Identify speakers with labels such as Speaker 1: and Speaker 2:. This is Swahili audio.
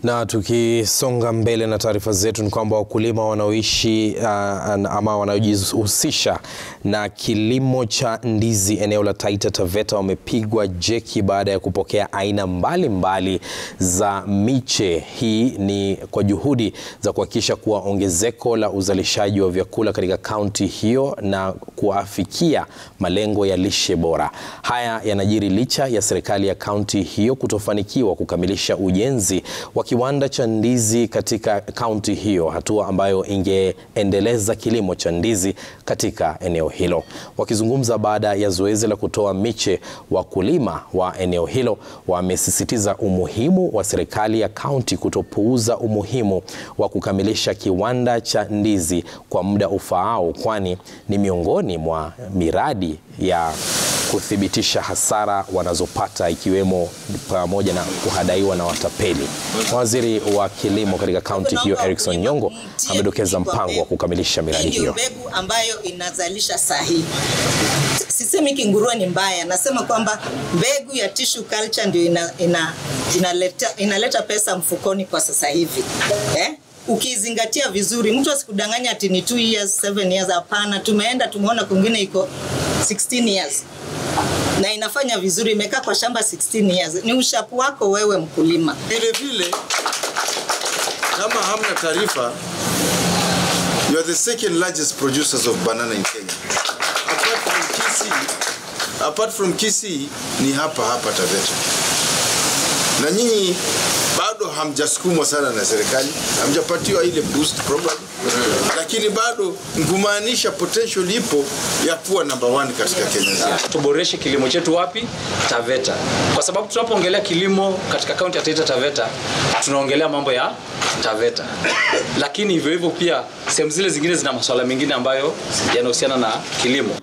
Speaker 1: Na tukisonga mbele na taarifa zetu ni kwamba wakulima wanaoishi ama wanaojihusisha na kilimo cha ndizi eneo la Taita Taveta wamepigwa jeki baada ya kupokea aina mbalimbali za miche. Hii ni kwa juhudi za kuhakikisha kuwa ongezeko la uzalishaji wa vyakula katika kaunti hiyo na kuafikia malengo ya lishe bora. Haya yanajiri licha ya serikali ya kaunti hiyo kutofanikiwa kukamilisha ujenzi wa kiwanda cha ndizi katika kaunti hiyo, hatua ambayo ingeendeleza kilimo cha ndizi katika eneo hilo. Wakizungumza baada ya zoezi la kutoa miche, wakulima wa eneo hilo wamesisitiza umuhimu wa serikali ya kaunti kutopuuza umuhimu wa kukamilisha kiwanda cha ndizi kwa muda ufaao, kwani ni miongoni mwa miradi ya kuthibitisha hasara wanazopata ikiwemo pamoja na kuhadaiwa na watapeli. Waziri wa kilimo katika kaunti hiyo Erickson Nyongo amedokeza mpango wa kukamilisha miradi hiyo.
Speaker 2: Mbegu ambayo inazalisha sahihi. Sisemi kinguruwe ni mbaya, nasema kwamba mbegu ya tissue culture ndio inaleta pesa mfukoni kwa sasa hivi. Ukizingatia vizuri, mtu asikudanganya ati ni 2 years, 7 years, hapana. Tumeona kwingine iko 16 years. Na inafanya vizuri, imekaa kwa shamba 16 years. Ni ushapu wako wewe mkulima.
Speaker 3: Vile kama hamna taarifa, you are the second largest producers of banana in Kenya. Apart from Kisii ni hapa Taveta. Na nyinyi bado hamjasukumwa sana na serikali, hamjapatiwa ile boost probably. Lakini bado kumaanisha potential ipo ya kuwa number 1 katika Kenya.
Speaker 4: Tuboreshe kilimo chetu wapi? Taveta. Kwa sababu tunapoongelea kilimo katika kaunti ya Taita Taveta, tunaongelea mambo ya Taveta. Lakini hivyo pia sehemu zile zingine zina masuala mengine ambayo yanahusiana na kilimo.